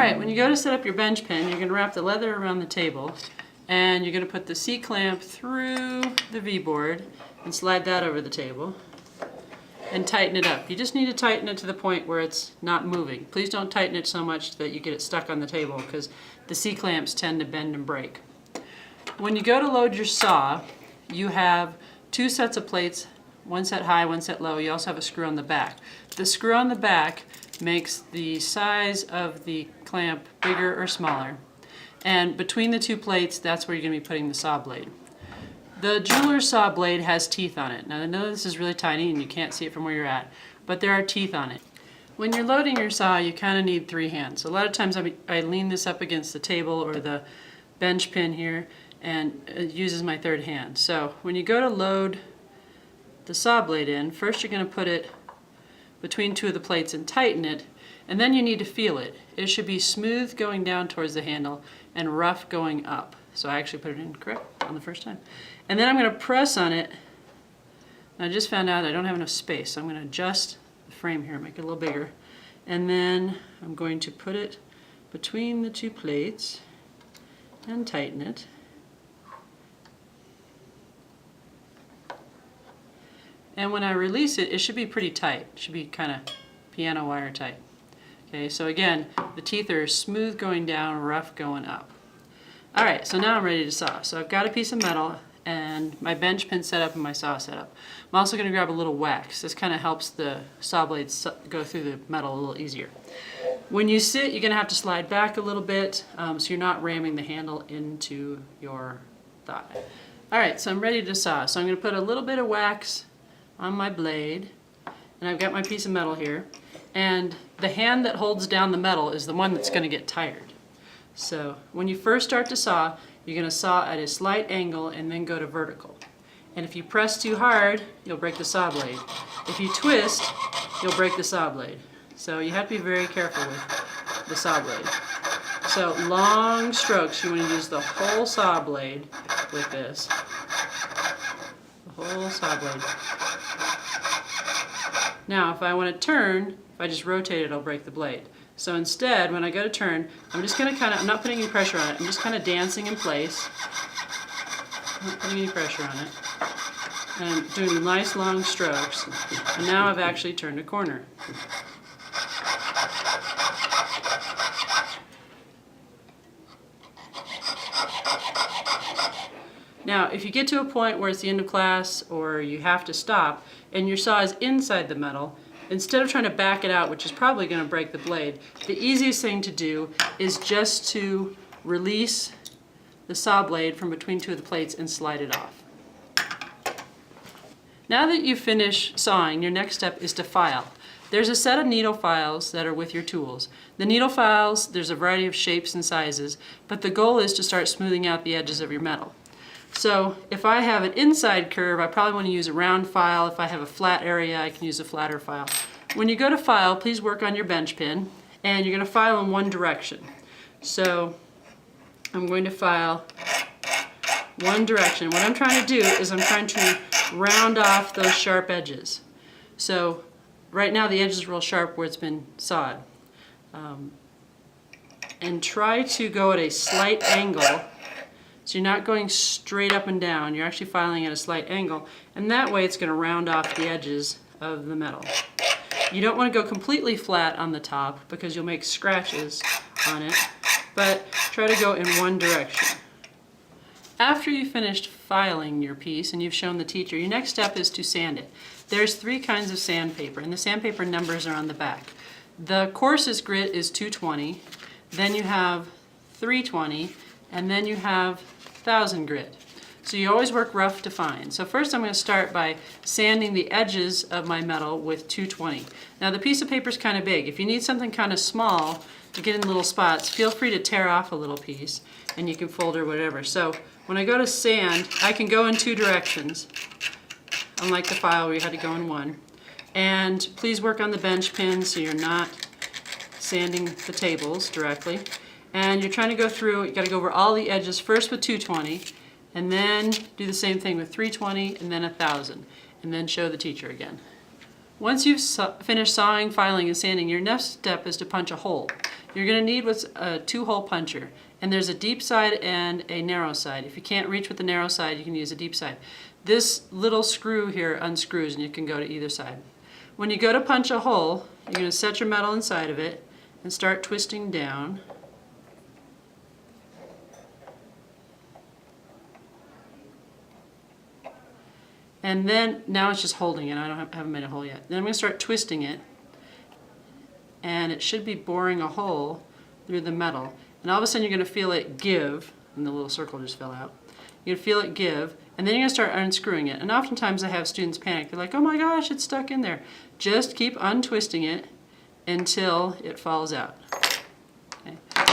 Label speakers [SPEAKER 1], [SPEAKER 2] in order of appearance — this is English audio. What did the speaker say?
[SPEAKER 1] Alright, when you go to set up your bench pin, you're going to wrap the leather around the table and you're going to put the C-clamp through the V-board and slide that over the table and tighten it up. You just need to tighten it to the point where it's not moving. Please don't tighten it so much that you get it stuck on the table because the C-clamps tend to bend and break. When you go to load your saw, you have two sets of plates, one set high, one set low. You also have a screw on the back. The screw on the back makes the size of the clamp bigger or smaller. And between the two plates, that's where you're going to be putting the saw blade. The jeweler's saw blade has teeth on it. Now I know this is really tiny and you can't see it from where you're at, but there are teeth on it. When you're loading your saw, you kind of need three hands. So a lot of times I lean this up against the table or the bench pin here, and it uses my third hand. So when you go to load the saw blade in, first you're going to put it between two of the plates and tighten it, and then you need to feel it. It should be smooth going down towards the handle and rough going up. So I actually put it in correct on the first time. And then I'm going to press on it. And I just found out I don't have enough space, so I'm going to adjust the frame here, make it a little bigger. And then I'm going to put it between the two plates and tighten it. And when I release it, it should be pretty tight. It should be kind of piano wire tight. Okay, so again, the teeth are smooth going down, rough going up. Alright, so now I'm ready to saw. So I've got a piece of metal and my bench pin set up and my saw set up. I'm also going to grab a little wax. This kind of helps the saw blades go through the metal a little easier. When you sit, you're going to have to slide back a little bit so you're not ramming the handle into your thigh. Alright, so I'm ready to saw. So I'm going to put a little bit of wax on my blade, and I've got my piece of metal here, and the hand that holds down the metal is the one that's going to get tired. So when you first start to saw, you're going to saw at a slight angle and then go to vertical. And if you press too hard, you'll break the saw blade. If you twist, you'll break the saw blade. So you have to be very careful with the saw blade. So long strokes, you want to use the whole saw blade with this. The whole saw blade. Now if I want to turn, if I just rotate it, I'll break the blade. So instead, when I go to turn, I'm just going to I'm not putting any pressure on it, I'm just kind of dancing in place. I'm not putting any pressure on it. And I'm doing nice long strokes. And now I've actually turned a corner. Now, if you get to a point where it's the end of class or you have to stop and your saw is inside the metal, instead of trying to back it out, which is probably going to break the blade, the easiest thing to do is just to release the saw blade from between two of the plates and slide it off. Now that you've finished sawing, your next step is to file. There's a set of needle files that are with your tools. The needle files, there's a variety of shapes and sizes, but the goal is to start smoothing out the edges of your metal. So if I have an inside curve, I probably want to use a round file. If I have a flat area, I can use a flatter file. When you go to file, please work on your bench pin, and you're going to file in one direction. So I'm going to file one direction. What I'm trying to do is I'm trying to round off those sharp edges. So right now the edge is real sharp where it's been sawed. And try to go at a slight angle. So you're not going straight up and down, you're actually filing at a slight angle, and that way it's going to round off the edges of the metal. You don't want to go completely flat on the top because you'll make scratches on it, but try to go in one direction. After you've finished filing your piece and you've shown the teacher, your next step is to sand it. There's three kinds of sandpaper, and the sandpaper numbers are on the back. The coarsest grit is 220, then you have 320, and then you have 1000 grit. So you always work rough to fine. So first I'm going to start by sanding the edges of my metal with 220. Now the piece of paper is kind of big. If you need something kind of small to get in little spots, feel free to tear off a little piece and you can fold or whatever. So when I go to sand, I can go in two directions, unlike the file where you had to go in one. And please work on the bench pin so you're not sanding the tables directly. And you're trying to go through, you got to go over all the edges first with 220, and then do the same thing with 320, and then 1000, and then show the teacher again. Once you've finished sawing, filing, and sanding, your next step is to punch a hole. You're going to need what's a 2-hole puncher. And there's a deep side and a narrow side. If you can't reach with the narrow side, you can use a deep side. This little screw here unscrews and you can go to either side. When you go to punch a hole, you're going to set your metal inside of it and start twisting down. And then, now it's just holding it. I haven't made a hole yet. Then I'm going to start twisting it. And it should be boring a hole through the metal. And all of a sudden you're going to feel it give, and the little circle just fell out. You're going to feel it give, and then you're going to start unscrewing it. And oftentimes I have students panic. They're like, oh my gosh, it's stuck in there. Just keep untwisting it until it falls out. Okay.